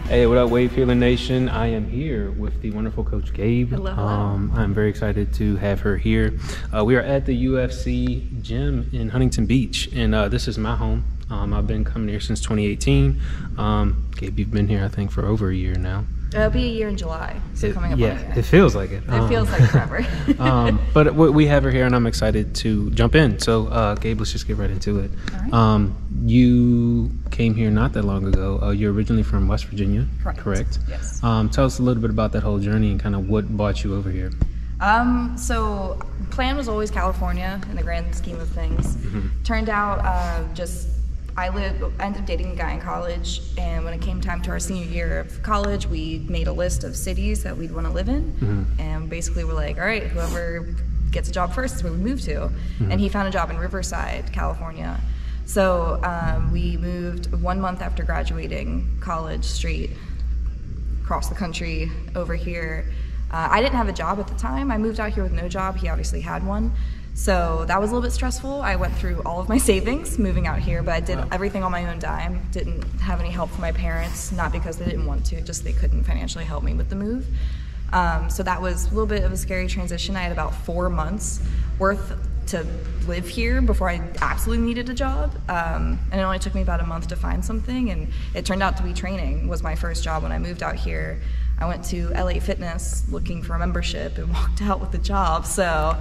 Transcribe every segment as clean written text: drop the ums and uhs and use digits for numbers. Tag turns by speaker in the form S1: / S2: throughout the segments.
S1: Hey, what up, Wavehealernation? I am here with the wonderful Coach Gabe.
S2: Hello.
S1: I'm very excited to have her here. We are at the UFC gym in Huntington Beach, and this is my home. I've been coming here since 2018. Gabe, you've been here, I think, for over a year now.
S2: It'll be a year in July, so coming up on a year.
S1: It feels like it.
S2: It feels like forever.
S1: But we have her here, and I'm excited to jump in. So, Gabe, let's just get right into it.
S2: All right.
S1: You came here not that long ago. You're originally from West Virginia, correct?
S2: Yes.
S1: Tell us a little bit about that whole journey and kind of what brought you over here.
S2: So plan was always California in the grand scheme of things.
S1: Mm-hmm.
S2: Turned out I ended up dating a guy in college, and when it came time to our senior year of college, we made a list of cities that we'd want to live in, and basically we're like, all right, whoever gets a job first is where we move to. And he found a job in Riverside, California. So we moved 1 month after graduating college straight across the country over here. I didn't have a job at the time. I moved out here with no job. He obviously had one. So that was a little bit stressful. I went through all of my savings moving out here, but I did everything on my own dime. Didn't have any help from my parents, not because they didn't want to, just they couldn't financially help me with the move. So that was a little bit of a scary transition. I had about 4 months worth to live here before I absolutely needed a job. And it only took me about a month to find something, and it turned out to be training was my first job when I moved out here. I went to LA Fitness looking for a membership and walked out with the job. So,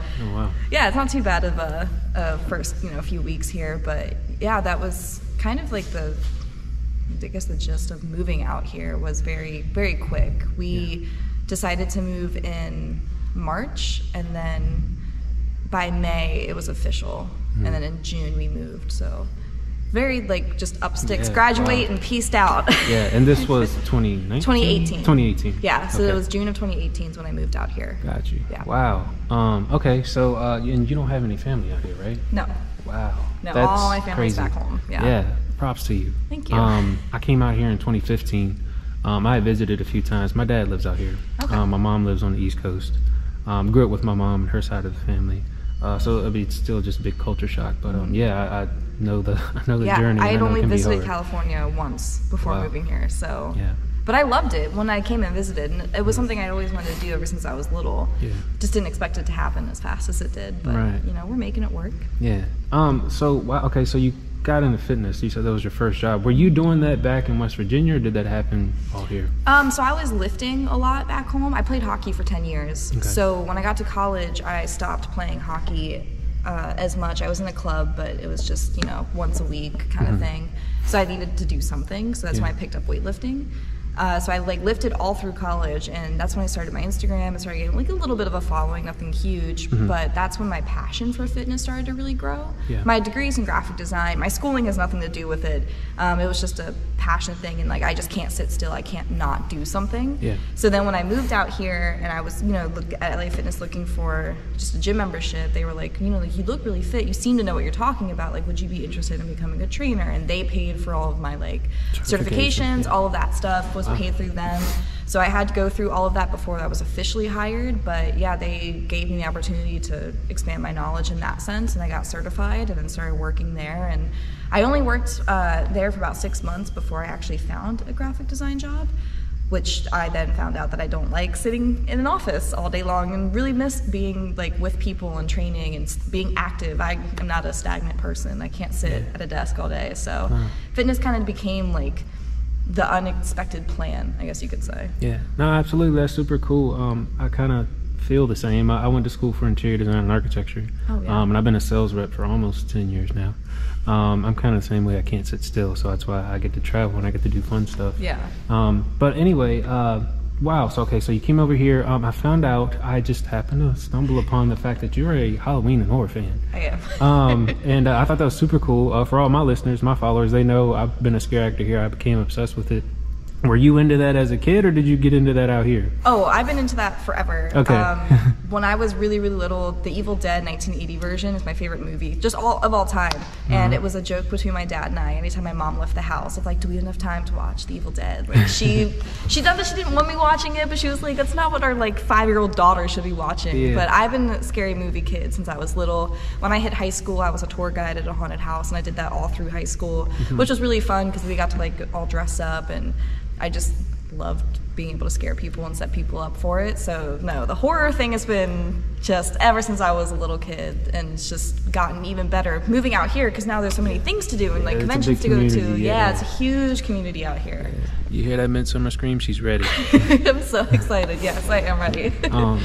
S2: yeah, it's not too bad of a first few weeks here, but yeah, that was kind of like the gist of moving out here was very, very quick. We decided to move in March, and then by May it was official, and then in June we moved. So very just up sticks, graduate and peaced out.
S1: Yeah, and this was 2019?
S2: 2018.
S1: 2018.
S2: Yeah, so it was June of 2018 is when I moved out here.
S1: Got you.
S2: Yeah.
S1: Wow. Okay, so and you don't have any family out here, right?
S2: No.
S1: Wow.
S2: No,
S1: that's
S2: all my family's
S1: crazy.
S2: back home. Yeah.
S1: Yeah, props to you.
S2: Thank you.
S1: I came out here in 2015. I visited a few times. My dad lives out here.
S2: Okay.
S1: My mom lives on the East Coast. Grew up with my mom and her side of the family. So it's still just a big culture shock. But I know the journey.
S2: I had only visited
S1: hard.
S2: California once before moving here. So, but I loved it when I came and visited, and it was something I always wanted to do ever since I was little. Yeah. Just didn't expect it to happen as fast as it did. But we're making it work.
S1: Yeah. So you got into fitness. You said that was your first job. Were you doing that back in West Virginia, or did that happen all here?
S2: So I was lifting a lot back home. I played hockey for 10 years. Okay. So when I got to college, I stopped playing hockey as much. I was in a club, but it was just once a week kind of thing. So I needed to do something. So that's when I picked up weightlifting. So I lifted all through college, and that's when I started my Instagram and started getting a little bit of a following, nothing huge, but that's when my passion for fitness started to really grow. Yeah. My degree's in graphic design. My schooling has nothing to do with it. It was just a passion thing, and I just can't sit still. I can't not do something. Yeah. So then when I moved out here and I was, at LA Fitness looking for just a gym membership, they were like, you look really fit. You seem to know what you're talking about. Would you be interested in becoming a trainer? And they paid for all of my certifications, all of that stuff was paid through them. So I had to go through all of that before I was officially hired, but yeah, they gave me the opportunity to expand my knowledge in that sense, and I got certified and then started working there. And I only worked there for about 6 months before I actually found a graphic design job, which I then found out that I don't like sitting in an office all day long, and really miss being with people and training and being active. I am not a stagnant person. I can't sit at a desk all day. So fitness kind of became the unexpected plan, I guess you could say. Yeah,
S1: no, absolutely. That's super cool. I kind of feel the same. I went to school for interior design and architecture. Oh, yeah. And I've been a sales rep for almost 10 years now. I'm kind of the same way. I can't sit still, so that's why I get to travel and I get to do fun stuff.
S2: Yeah.
S1: But anyway, wow. So you came over here. I found out, I just happened to stumble upon the fact that you're a Halloween and horror fan.
S2: I am.
S1: And I thought that was super cool. For all my listeners, my followers, they know I've been a scare actor here. I became obsessed with it. Were you into that as a kid, or did you get into that out here?
S2: Oh, I've been into that forever.
S1: Okay.
S2: When I was really, really little, the Evil Dead 1980 version is my favorite movie, just of all time. And it was a joke between my dad and I. Anytime my mom left the house, of do we have enough time to watch the Evil Dead? She thought that she didn't want me watching it, but she was like, that's not what our 5-year-old daughter should be watching. Yeah. But I've been a scary movie kid since I was little. When I hit high school, I was a tour guide at a haunted house, and I did that all through high school, which was really fun because we got to all dress up, and loved being able to scare people and set people up for it. So no, the horror thing has been just ever since I was a little kid, and it's just gotten even better moving out here because now there's so many things to do and like conventions to go to. Yeah, it's a huge community out here.
S1: You hear that midsummer scream? She's ready.
S2: I'm so excited. Yes, I am ready.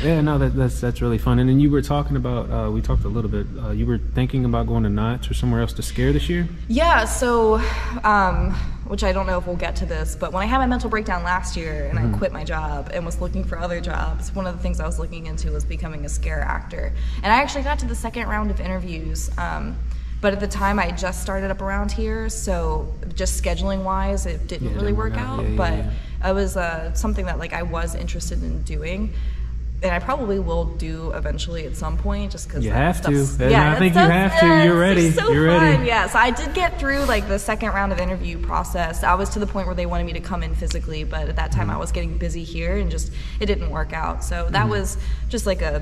S1: Yeah, no, that's really fun. And then you were talking about, we talked a little bit, you were thinking about going to Knott's or somewhere else to scare this year?
S2: Yeah, so, which I don't know if we'll get to this, but when I had my mental breakdown last year and I quit my job and was looking for other jobs, one of the things I was looking into was becoming a scare actor. And I actually got to the second round of interviews. But at the time, I just started up around here, so just scheduling-wise, it didn't really work out. But it was something that like I was interested in doing, and I probably will do eventually at some point, just because
S1: you have to. Yeah, I think you have to. You're ready. You're ready.
S2: Yeah, so I did get through like the second round of interview process. I was to the point where they wanted me to come in physically, but at that time I was getting busy here, and just it didn't work out. So that was just like a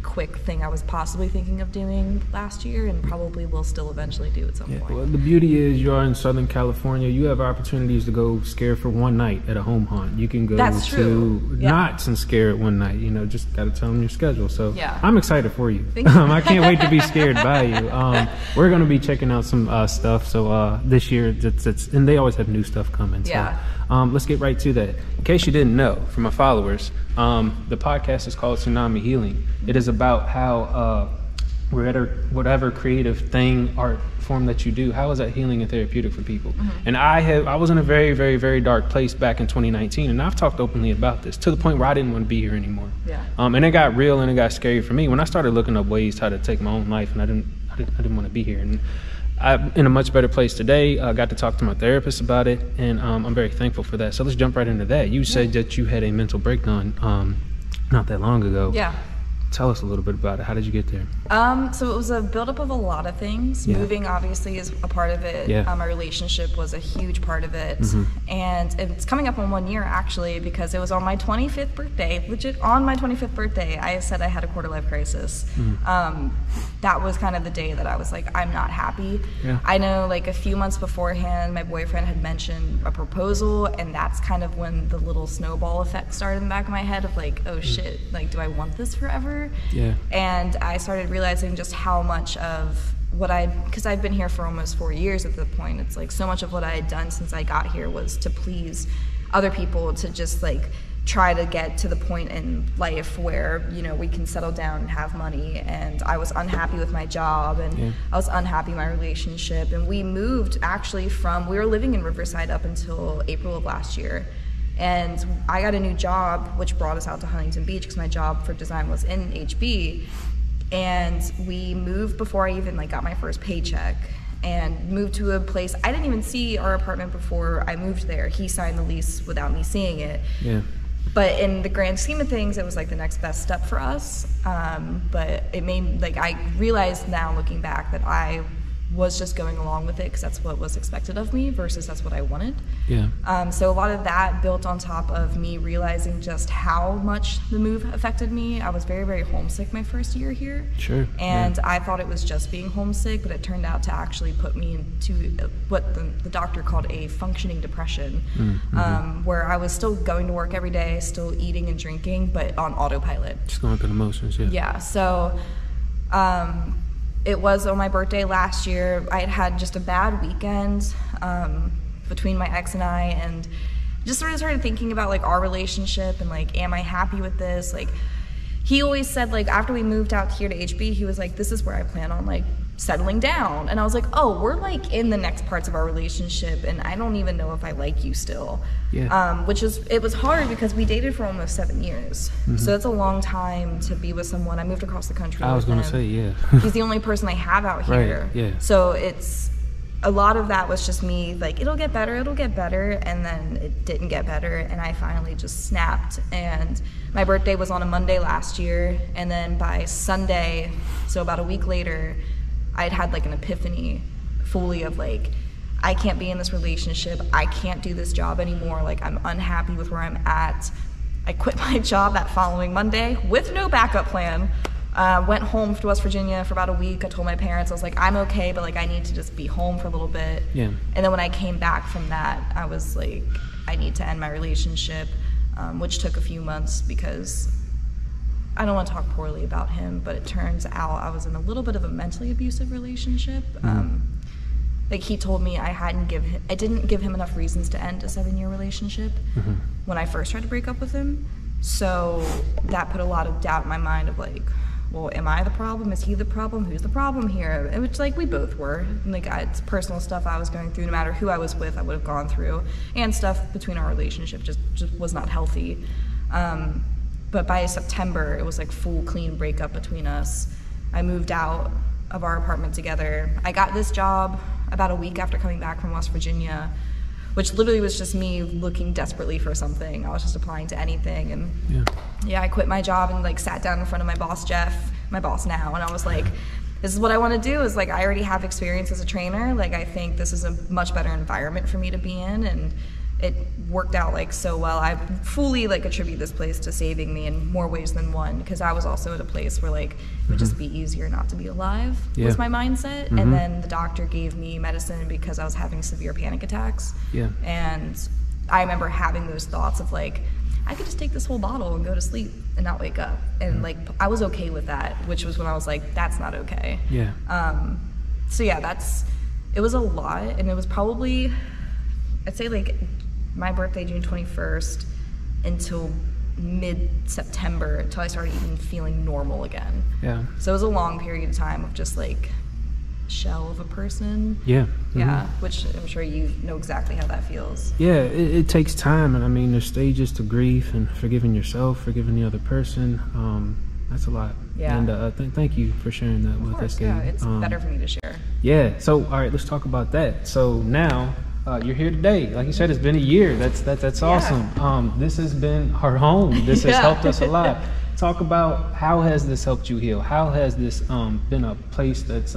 S2: quick thing I was possibly thinking of doing last year, and probably will still eventually do at some point.
S1: Well, the beauty is you're in Southern California. You have opportunities to go scare for one night at a home haunt. You can go to Knott's and scare it one night. You know, just got to tell them your schedule. So I'm excited for you. I can't wait to be scared by you. We're going to be checking out some stuff. So this year, and they always have new stuff coming. So let's get right to that. In case you didn't know, for my followers, the podcast is called Tsunami Healing. It is about how whatever creative thing, art form that you do, how is that healing and therapeutic for people? And I was in a very, very, very dark place back in 2019, and I've talked openly about this to the point where I didn't want to be here anymore. And it got real and it got scary for me when I started looking up ways how to take my own life, and I didn't want to be here. And I'm in a much better place today. I got to talk to my therapist about it, and I'm very thankful for that. So let's jump right into that. You said that you had a mental breakdown not that long ago. Tell us a little bit about it. How did you get there?
S2: So it was a buildup of a lot of things. Moving obviously is a part of it. My relationship was a huge part of it. And it's coming up on 1 year actually, because it was on my 25th birthday, legit on my 25th birthday, I said I had a quarter life crisis. That was kind of the day that I was like, I'm not happy. I know like a few months beforehand, my boyfriend had mentioned a proposal, and that's kind of when the little snowball effect started in the back of my head of like, oh shit, like do I want this forever? And I started realizing just how much of what because I've been here for almost 4 years at the point, it's like so much of what I had done since I got here was to please other people, to just like try to get to the point in life where, you know, we can settle down and have money. And I was unhappy with my job, and I was unhappy in my relationship. And we moved actually we were living in Riverside up until April of last year. And I got a new job, which brought us out to Huntington Beach because my job for design was in HB. And we moved before I even like got my first paycheck, and moved to a place. I didn't even see our apartment before I moved there. He signed the lease without me seeing it. But in the grand scheme of things, it was like the next best step for us. But it made, like, I realized now looking back that I was just going along with it because that's what was expected of me versus that's what I wanted. So a lot of that built on top of me realizing just how much the move affected me. I was very, very homesick my first year here. And I thought it was just being homesick, but it turned out to actually put me into what the doctor called a functioning depression, where I was still going to work every day, still eating and drinking, but on autopilot.
S1: Just going through the motions,
S2: So it was on my birthday last year. I had just a bad weekend between my ex and I, and just sort of started thinking about like our relationship and like, am I happy with this? Like, he always said, like, after we moved out here to HB, he was like, this is where I plan on like settling down. And I was like, oh, we're like in the next parts of our relationship, and I don't even know if I like you still. It was hard because we dated for almost 7 years. So that's a long time to be with someone. I moved across the country.
S1: I was going to say,
S2: he's the only person I have out here. So it's a lot of that was just me like, it'll get better, and then it didn't get better, and I finally just snapped. And my birthday was on a Monday last year, and then by Sunday, so about a week later, I'd had like an epiphany fully of like, I can't be in this relationship, I can't do this job anymore, like I'm unhappy with where I'm at. I quit my job that following Monday with no backup plan. Went home to West Virginia for about a week. I told my parents, I was like, I'm okay, but like I need to just be home for a little bit.
S1: Yeah.
S2: And then when I came back from that, I was like, I need to end my relationship, which took a few months because I don't want to talk poorly about him, but it turns out I was in a little bit of a mentally abusive relationship. Like he told me I didn't give him enough reasons to end a 7-year relationship when I first tried to break up with him. So that put a lot of doubt in my mind of like, well, am I the problem? Is he the problem? Who's the problem here? And which, like, we both were. Like, it's personal stuff I was going through. No matter who I was with, I would have gone through. And stuff between our relationship just was not healthy. But by September, it was like full, clean breakup between us. I moved out of our apartment together. I got this job about a week after coming back from West Virginia, which literally was just me looking desperately for something. I was just applying to anything. And yeah, I quit my job and like sat down in front of my boss, Jeff, my boss now, and I was like, this is what I want to do. Is like, I already have experience as a trainer. Like, I think this is a much better environment for me to be in. And it worked out like so well. I fully like attribute this place to saving me in more ways than one, because I was also at a place where like it would just be easier not to be alive was my mindset. And then the doctor gave me medicine because I was having severe panic attacks. And I remember having those thoughts of like, I could just take this whole bottle and go to sleep and not wake up. And like, I was okay with that, which was when I was like, that's not okay. So yeah, it was a lot. And it was probably, I'd say like my birthday, June 21st, until mid-September, until I started even feeling normal again. So it was a long period of time of just like shell of a person. Which I'm sure you know exactly how that feels.
S1: It takes time, and I mean there's stages to grief and forgiving yourself, forgiving the other person. That's a lot. And thank you for sharing that with us, Gabe.
S2: It's better for me to share.
S1: So all right, let's talk about that. So now you're here today. Like you said, it's been a year. That's awesome. This has been our home. This has helped us a lot. Talk about, how has this helped you heal? How has this been a place that's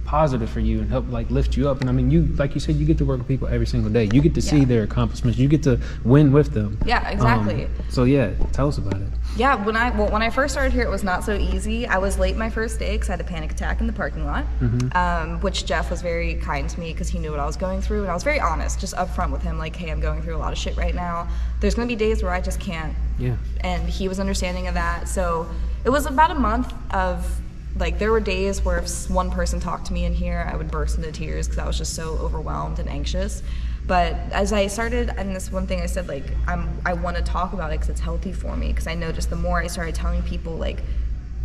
S1: positive for you and help like lift you up? And I mean, you, like you said, you get to work with people every single day. You get to see their accomplishments. You get to win with them.
S2: Exactly.
S1: So yeah, tell us about it.
S2: When I first started here, it was not so easy. I was late my first day because I had a panic attack in the parking lot, which Jeff was very kind to me because he knew what I was going through, and I was very honest, just upfront with him, like, hey, I'm going through a lot of shit right now. There's going to be days where I just can't. And he was understanding of that. So it was about a month of, like, there were days where if one person talked to me in here, I would burst into tears because I was just so overwhelmed and anxious. But as I started, and this one thing I said, like, I want to talk about it because it's healthy for me, because I noticed the more I started telling people, like,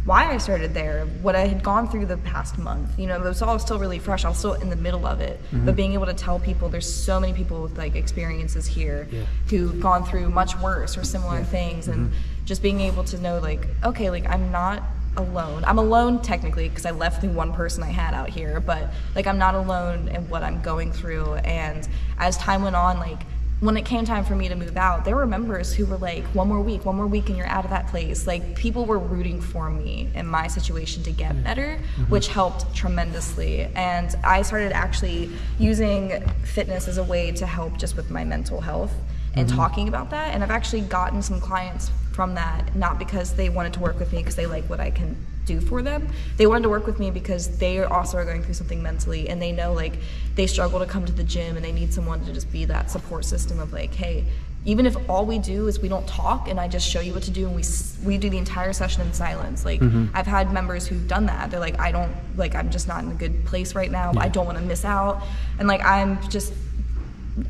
S2: why I started there, what I had gone through the past month, you know, it was all still really fresh. I was still in the middle of it. But being able to tell people, there's so many people with, like, experiences here who've gone through much worse or similar things, and just being able to know, like, okay, like, I'm not alone. I'm alone technically because I left the one person I had out here, but like, I'm not alone in what I'm going through. And as time went on, like, when it came time for me to move out, there were members who were like, one more week and you're out of that place. Like, people were rooting for me in my situation to get better, which helped tremendously. And I started actually using fitness as a way to help just with my mental health and talking about that. And I've actually gotten some clients from that, not because they wanted to work with me because they like what I can do for them. They wanted to work with me because they also are going through something mentally, and they know, like, they struggle to come to the gym and they need someone to just be that support system of like, hey, even if all we do is we don't talk and I just show you what to do and we do the entire session in silence. Like, I've had members who've done that. They're like, I'm just not in a good place right now. I don't want to miss out. And like,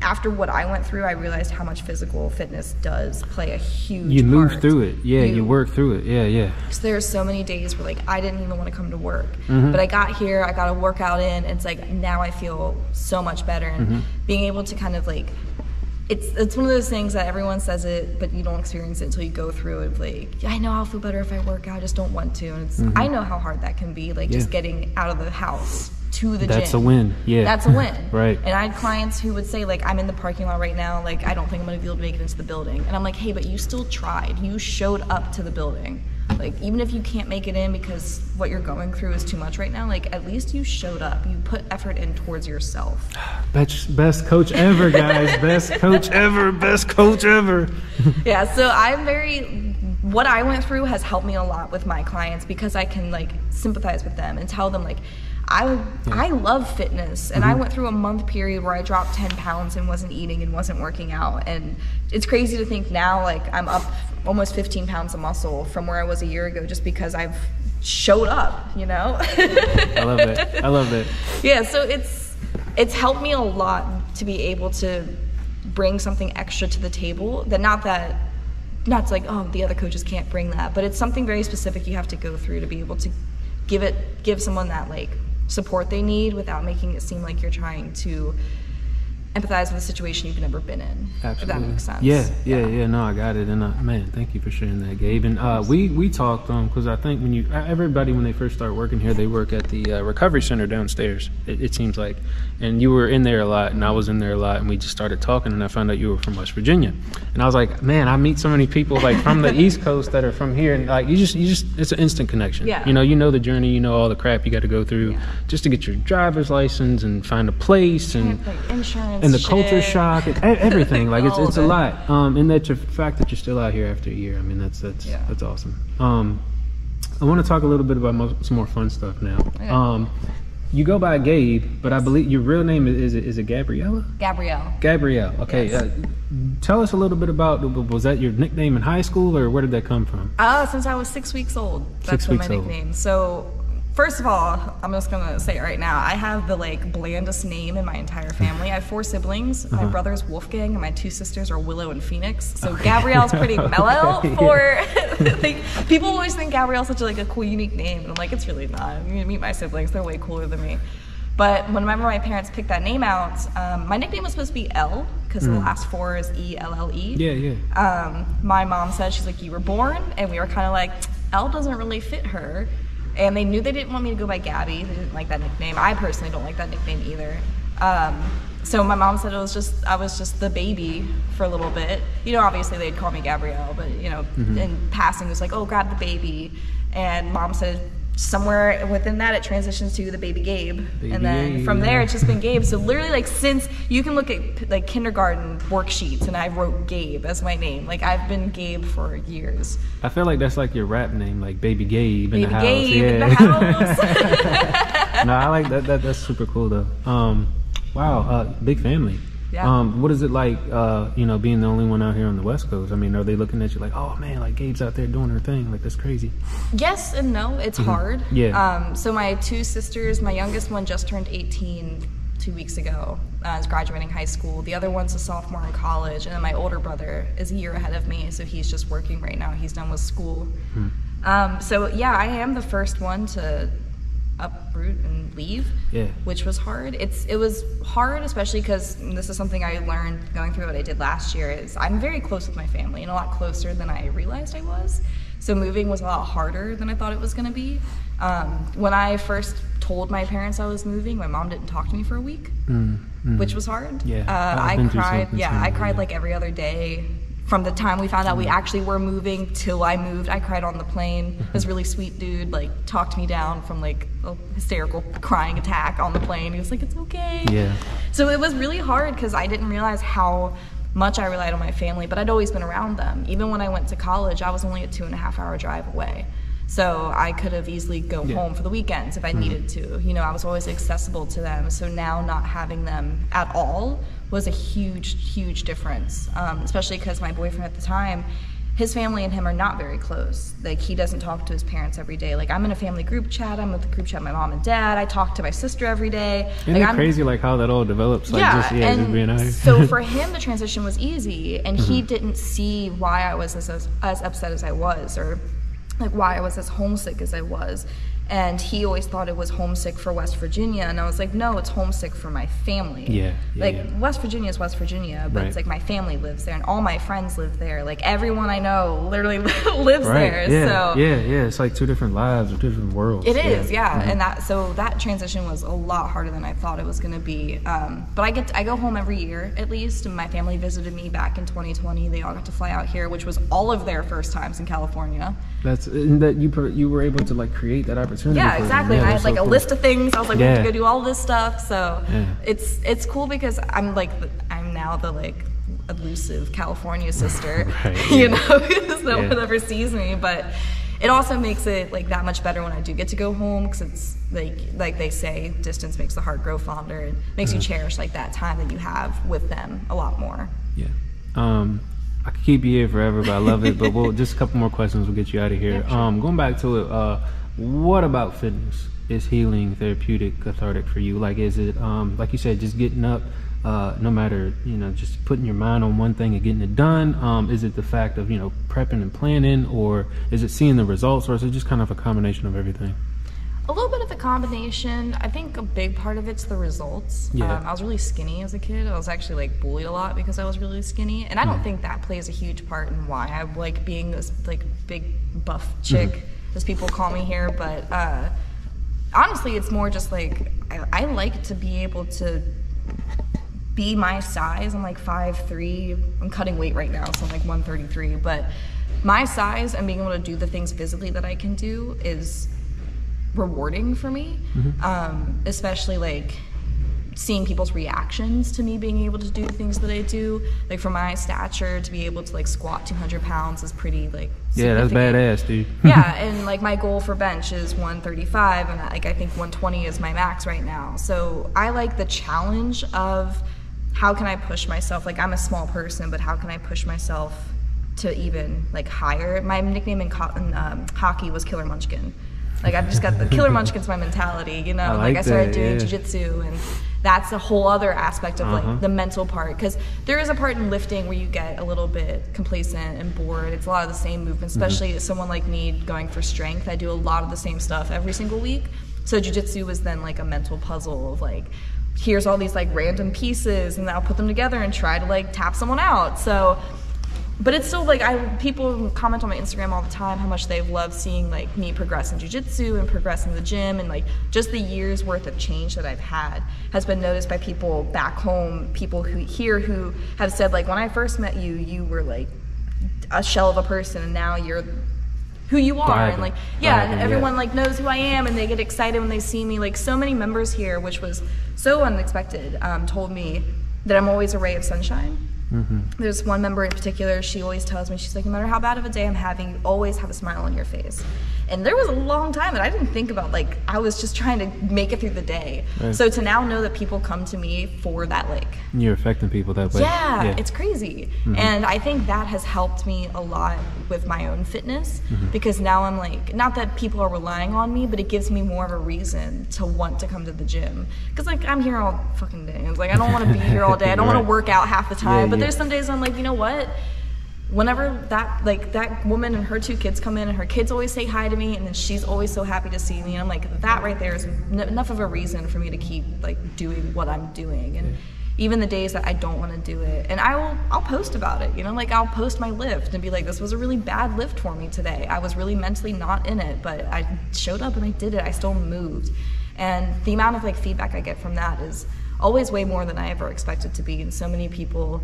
S2: after what I went through, I realized how much physical fitness does play a huge part.
S1: You move through it. You work through it.
S2: Because there are so many days where, like, I didn't even want to come to work. But I got here, I got a workout in, and it's like, now I feel so much better. And being able to kind of, like, it's one of those things that everyone says it, but you don't experience it until you go through it. Like, I know I'll feel better if I work out, I just don't want to. And I know how hard that can be, like, just getting out of the house to the gym.
S1: That's a win.
S2: That's a win.
S1: Right.
S2: And I had clients who would say, like, I'm in the parking lot right now, like, I don't think I'm going to be able to make it into the building. And I'm like, hey, but you still tried. You showed up to the building. Like, even if you can't make it in because what you're going through is too much right now, like, at least you showed up. You put effort in towards yourself.
S1: Best coach ever, guys. Best coach ever. Best coach ever.
S2: So I'm what I went through has helped me a lot with my clients, because I can like sympathize with them and tell them like, I love fitness, and I went through a month period where I dropped 10 pounds and wasn't eating and wasn't working out. And it's crazy to think now, like, I'm up almost 15 pounds of muscle from where I was a year ago, just because I've showed up, you know?
S1: I love it. I love it.
S2: Yeah, so it's helped me a lot to be able to bring something extra to the table. That not to like, oh, the other coaches can't bring that, but it's something very specific you have to go through to be able to give someone that like support they need without making it seem like you're trying to empathize with a situation you've never been in.
S1: Absolutely.
S2: If that makes sense.
S1: Yeah. No, I got it. And man, thank you for sharing that, Gabe. And we talked because I think everybody when they first start working here, they work at the recovery center downstairs. It seems like, and you were in there a lot, and I was in there a lot, and we just started talking, and I found out you were from West Virginia, and I was like, man, I meet so many people like from the East Coast that are from here, and like you just it's an instant connection.
S2: Yeah.
S1: You know the journey, you know all the crap you got to go through just to get your driver's license and find a place and
S2: like insurance.
S1: And the culture shock, and everything, like it's a
S2: it.
S1: lot. And that the fact that you're still out here after a year, I mean, that's awesome. I want to talk a little bit about some more fun stuff now. Okay. You go by Gabe, but I believe your real name is it Gabriella? Gabrielle. Okay. Yes. Tell us a little bit about, was that your nickname in high school, or where did that come from?
S2: Since I was 6 weeks old. That's my nickname. So, first of all, I'm just gonna say it right now, I have the like blandest name in my entire family. I have 4 siblings. My brother's Wolfgang, and my 2 sisters are Willow and Phoenix. So Gabrielle's pretty mellow for like, people always think Gabrielle's such a cool, unique name, and I'm like, it's really not. You meet my siblings, they're way cooler than me. But whenever my parents picked that name out, my nickname was supposed to be Elle, because the last 4 is E-L-L-E.
S1: Yeah.
S2: My mom said, she's like, you were born, and we were kind of like, Elle doesn't really fit her. And they knew they didn't want me to go by Gabby. They didn't like that nickname. I personally don't like that nickname either. So my mom said I was just the baby for a little bit. You know, obviously they'd call me Gabrielle, but you know, in passing it was like, oh, grab the baby. And mom said somewhere within that it transitions to the baby Gabe. And then from there it's just been Gabe. So literally, like, since you can look at like kindergarten worksheets and I wrote Gabe as my name. Like, I've been Gabe for years.
S1: I feel like that's like your rap name, like Baby Gabe in the house.
S2: Gabe in the house.
S1: No, I like that. That's super cool though. Wow, big family.
S2: Yeah.
S1: What is it like, being the only one out here on the West Coast? I mean, are they looking at you like, oh man, like Gabe's out there doing her thing, like that's crazy?
S2: Yes and no. It's hard.
S1: Yeah.
S2: So my 2 sisters, my youngest one just turned 18 2 weeks ago. Is graduating high school. The other one's a sophomore in college, and then my older brother is a year ahead of me, so he's just working right now. He's done with school. So yeah, I am the first one to uproot and leave, which was hard. It was hard, especially because this is something I learned going through what I did last year, is I'm very close with my family, and a lot closer than I realized I was. So moving was a lot harder than I thought it was going to be. When I first told my parents I was moving, my mom didn't talk to me for a week, which was hard. I cried like every other day. From the time we found out we actually were moving till I moved, I cried on the plane. This really sweet dude like talked me down from like a hysterical crying attack on the plane. He was like, it's okay.
S1: Yeah.
S2: So it was really hard because I didn't realize how much I relied on my family, but I'd always been around them. Even when I went to college, I was only a 2.5-hour drive away. So I could have easily go home for the weekends if I needed to. You know, I was always accessible to them. So now not having them at all was a huge difference, especially because my boyfriend at the time, his family and him are not very close. Like, he doesn't talk to his parents every day. Like, I'm in a family group chat. I'm with the group chat my mom and dad. I talk to my sister every day.
S1: Isn't it crazy like how that all develops? Like, just being out here.
S2: So for him, the transition was easy, and he didn't see why I was as upset as I was, or like why I was as homesick as I was. And he always thought it was homesick for West Virginia, and I was like, no, it's homesick for my family. West Virginia is West Virginia, but it's like my family lives there, and all my friends live there. Like, everyone I know literally lives there. So
S1: it's like 2 different lives or 2 different worlds.
S2: It is, and that transition was a lot harder than I thought it was going to be. But I go home every year at least, and my family visited me back in 2020. They all got to fly out here, which was all of their first times in California.
S1: That's that you were able to like create that opportunity.
S2: Yeah, exactly. I had like a list of things. I was like, we have to go do all this stuff. So it's cool because I'm now the like elusive California sister,
S1: right,
S2: you know, because no one ever sees me. But it also makes it like that much better when I do get to go home, because it's like they say, distance makes the heart grow fonder. It makes you cherish like that time that you have with them a lot more. Yeah.
S1: I could keep you here forever, but I love it. But we'll just a couple more questions. We'll get you out of here.
S2: Yeah, sure.
S1: Going back to it, what about fitness is healing, therapeutic, cathartic for you? Like, is it like you said, just getting up, no matter, you know, just putting your mind on one thing and getting it done? Is it the fact of, you know, prepping and planning, or is it seeing the results, or is it just kind of a combination of everything?
S2: A little bit of a combination. I think a big part of it's the results.
S1: Yeah.
S2: I was really skinny as a kid. I was actually like bullied a lot because I was really skinny, and I don't think that plays a huge part in why I like being this like big buff chick, as people call me here. But honestly, it's more just like I like to be able to be my size. I'm like 5'3". I'm cutting weight right now, so I'm like 133. But my size and being able to do the things physically that I can do is rewarding for me, especially like seeing people's reactions to me being able to do the things that I do. Like for my stature, to be able to like squat 200 pounds is pretty like
S1: that's badass, dude.
S2: Yeah, and like my goal for bench is 135, and like I think 120 is my max right now. So I like the challenge of how can I push myself. Like I'm a small person, but how can I push myself to even like higher? My nickname in hockey was Killer Munchkin. Like I've just got the Killer Munchkin's my mentality, you know. I started doing jiu-jitsu, and that's a whole other aspect of like the mental part, because there is a part in lifting where you get a little bit complacent and bored. It's a lot of the same movements, especially as someone like me going for strength. I do a lot of the same stuff every single week. So jiu-jitsu was then like a mental puzzle of like, here's all these like random pieces, and I'll put them together and try to like tap someone out. So, but it's still like, people comment on my Instagram all the time how much they've loved seeing like me progress in jiu-jitsu and progress in the gym, and like just the years worth of change that I've had has been noticed by people back home, people who have said like, when I first met you, you were like a shell of a person, and now you're who you are. And like, and everyone like knows who I am, and they get excited when they see me. Like so many members here, which was so unexpected, told me that I'm always a ray of sunshine. There's one member in particular, she always tells me, she's like, no matter how bad of a day I'm having, you always have a smile on your face. And there was a long time that I didn't think about, like, I was just trying to make it through the day. So to now know that people come to me for that, like,
S1: you're affecting people that way.
S2: Yeah, it's crazy. And I think that has helped me a lot with my own fitness, because now I'm like, not that people are relying on me, but it gives me more of a reason to want to come to the gym. Because like, I'm here all fucking day. It's like, I don't want to be here all day. I don't want to work out half the time. But there's some days I'm like, you know what? Whenever that woman and her 2 kids come in, and her kids always say hi to me, and then she's always so happy to see me, and I'm like, that right there is enough of a reason for me to keep like doing what I'm doing. And even the days that I don't want to do it, and I'll post about it, you know, like I'll post my lift and be like, this was a really bad lift for me today. I was really mentally not in it, but I showed up and I did it. I still moved. And the amount of like feedback I get from that is always way more than I ever expected to be. And so many people,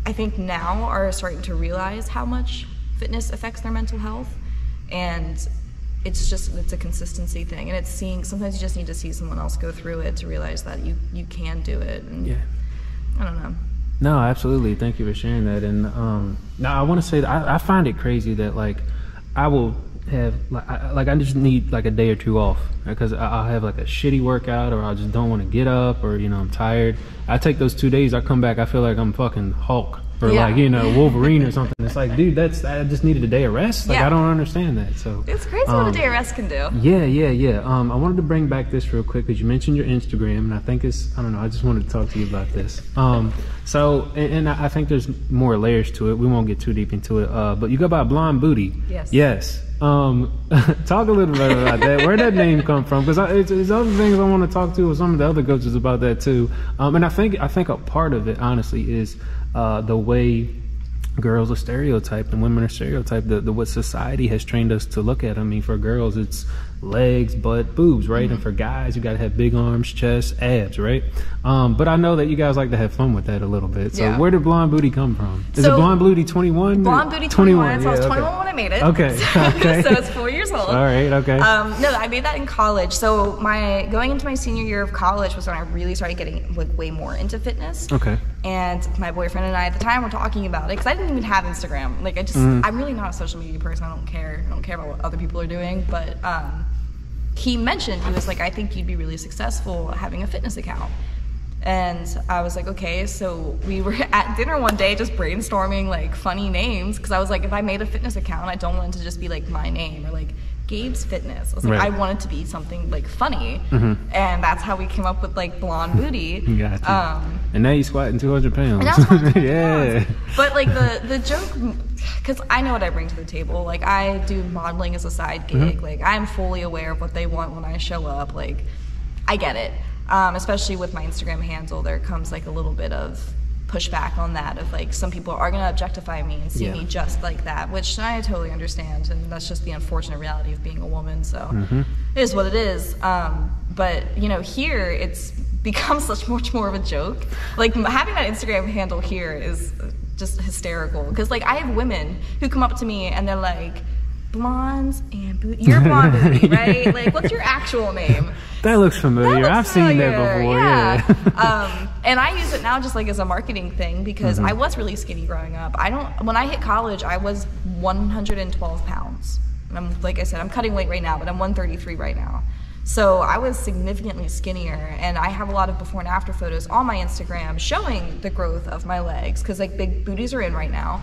S2: I think now, are starting to realize how much fitness affects their mental health. And it's a consistency thing, and it's seeing, sometimes you just need to see someone else go through it to realize that you can do it. And I don't know.
S1: No, absolutely. Thank you for sharing that. And now I want to say that I find it crazy that like I will have like I just need like a day or 2 off, because I'll have like a shitty workout, or I just don't want to get up, or you know, I'm tired. I take those 2 days, I come back, I feel like I'm fucking Hulk, or like, you know, Wolverine or something. It's like, dude, I just needed a day of rest. Like I don't understand that. So
S2: it's crazy what a day of rest can do.
S1: I wanted to bring back this real quick, because you mentioned your Instagram, and I think I don't know, I just wanted to talk to you about this. So and I think there's more layers to it. We won't get too deep into it, but you go by Blonde Booty. Yes. Talk a little bit about that. Where'd that name come from? Because there's other things I want to talk to with some of the other coaches about that too. And I think a part of it, honestly, is the way girls are stereotyped and women are stereotyped. The what society has trained us to look at. I mean, for girls, it's legs, butt, boobs, right? And for guys, you got to have big arms, chest, abs, right? But I know that you guys like to have fun with that a little bit. So where did Blonde Booty come from? Is it Blonde Booty 21?
S2: Blonde Booty 21. So I was 21 when I made it.
S1: Okay.
S2: So it's 4 years told.
S1: All right, okay.
S2: No, I made that in college. So going into my senior year of college was when I really started getting like way more into fitness.
S1: Okay.
S2: And my boyfriend and I at the time were talking about it because I didn't even have Instagram. Like I'm really not a social media person. I don't care about what other people are doing. But he mentioned, he was like, I think you'd be really successful having a fitness account. And I was like, okay. So we were at dinner one day just brainstorming like funny names because I was like, if I made a fitness account, I don't want it to just be like my name or like Gabe's Fitness. I was like, I want it to be something like funny. And that's how we came up with like Blonde Booty.
S1: Gotcha. And now you're squatting 200 pounds.
S2: Yeah. But like the joke, because I know what I bring to the table. Like I do modeling as a side gig. Like I'm fully aware of what they want when I show up. Like I get it. Especially with my Instagram handle, there comes like a little bit of pushback on that of like some people are going to objectify me and see me just like that, which I totally understand, and that's just the unfortunate reality of being a woman. So it is what it is. But you know, here it's become much more of a joke. Like having that Instagram handle here is just hysterical because like I have women who come up to me and they're like, blondes and booty. You're Blonde Booty, right? Like, what's your actual name?
S1: That looks familiar. I've seen that before.
S2: Yeah. And I use it now just like as a marketing thing because I was really skinny growing up. When I hit college, I was 112 pounds. And like I said, I'm cutting weight right now, but I'm 133 right now. So I was significantly skinnier, and I have a lot of before and after photos on my Instagram showing the growth of my legs because like big booties are in right now.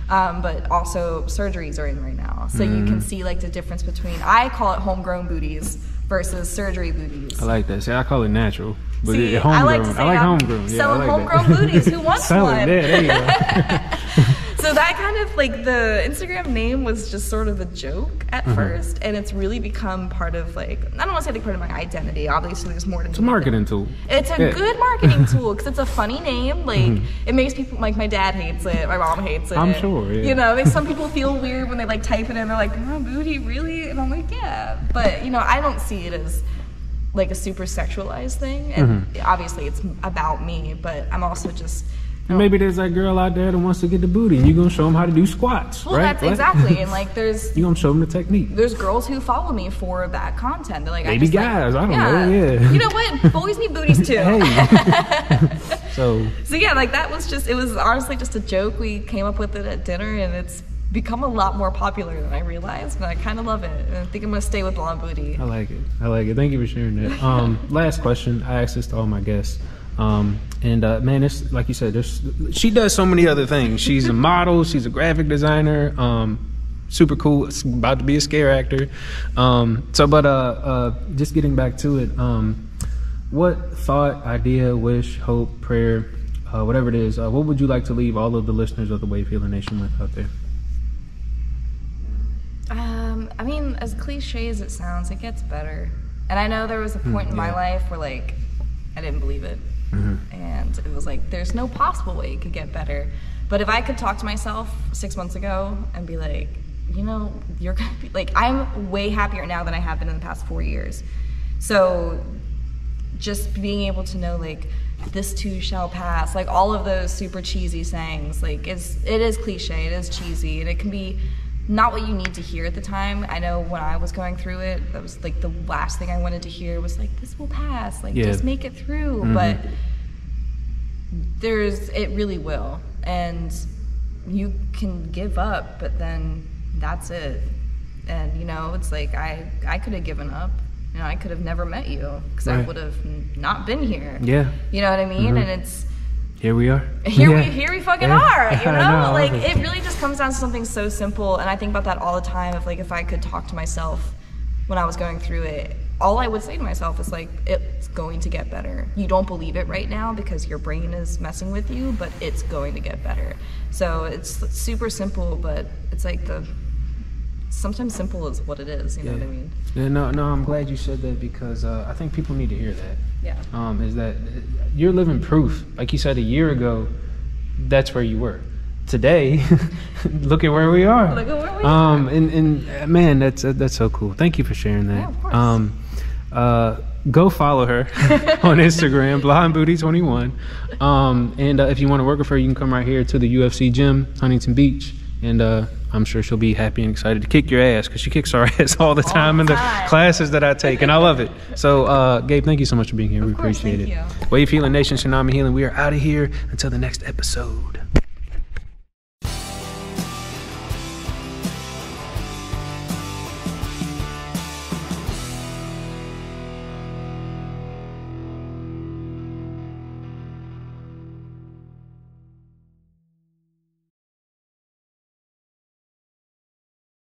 S2: But also surgeries are in right now. So you can see like the difference between, I call it homegrown booties versus surgery booties.
S1: I like that. See, I call it natural. But
S2: see,
S1: homegrown.
S2: I like to say I'm
S1: homegrown.
S2: selling homegrown booties. Who wants one?
S1: There you go.
S2: So that kind of like the Instagram name was just sort of a joke at first, and it's really become part of like, I don't want to say like part of my identity. Obviously, there's more to it.
S1: It's a marketing tool.
S2: It's a good marketing tool because it's a funny name. Like it makes people, like my dad hates it, my mom hates it.
S1: I'm sure. Yeah.
S2: You know, it makes some people feel weird when they like type it in. They're like, "Oh, booty, really?" And I'm like, "Yeah," but you know, I don't see it as like a super sexualized thing, and obviously it's about me. But I'm also just.
S1: Maybe there's that girl out there that wants to get the booty, and you're gonna show them how to do squats,
S2: well,
S1: right?
S2: That's exactly, and like there's
S1: you're gonna show them the technique.
S2: There's girls who follow me for that content. They're like,
S1: maybe guys, like, I don't know. Yeah.
S2: You know what? Boys need booties too.
S1: Hey. So
S2: yeah, like that was just. It was honestly just a joke. We came up with it at dinner, and it's become a lot more popular than I realized, and I kind of love it. And I think I'm gonna stay with Blonde Booty.
S1: I like it. Thank you for sharing that. Last question. I ask this to all my guests. Man, it's like you said, she does so many other things. She's a model, she's a graphic designer, super cool. It's about to be a scare actor. Just getting back to it, what thought, idea, wish, hope, prayer, whatever it is, what would you like to leave all of the listeners of the Wavehealernation with out there?
S2: I mean, as cliche as it sounds, it gets better. And I know there was a point in my life where like I didn't believe it. And it was like, there's no possible way it could get better. But if I could talk to myself 6 months ago and be like, you know, you're gonna be like, I'm way happier now than I have been in the past 4 years. So just being able to know like, this too shall pass, like all of those super cheesy sayings, like it is cliche, it is cheesy, and it can be not what you need to hear at the time. I know when I was going through it, that was like the last thing I wanted to hear was like, this will pass, like just make it through. But it really will. And you can give up, but then that's it. And you know, it's like I could have given up. You know, I could have never met you because I would have not been here. Yeah. You know what I mean? And it's
S1: here we are.
S2: Here we fucking are, you know? Like, it really just comes down to something so simple, and I think about that all the time, of like, if I could talk to myself when I was going through it, all I would say to myself is like, it's going to get better. You don't believe it right now because your brain is messing with you, but it's going to get better. So it's super simple, but it's like sometimes simple is what it is, you know what I mean?
S1: Yeah, no, I'm glad you said that because I think people need to hear that.
S2: Yeah.
S1: Is that you're living proof. Like you said a year ago, that's where you were. Today, look at where we are.
S2: Look at where we are.
S1: And man, that's so cool. Thank you for sharing that.
S2: Yeah, of
S1: course. Go follow her on Instagram, BlondeBooty21. And if you want to work with her, you can come right here to the UFC gym, Huntington Beach. and I'm sure she'll be happy and excited to kick your ass, because she kicks our ass all the time in the classes that I take, and I love it. So, Gabe, thank you so much for being here. We appreciate it. Wave Healing Nation, Tsunami Healing. We are out of here until the next episode.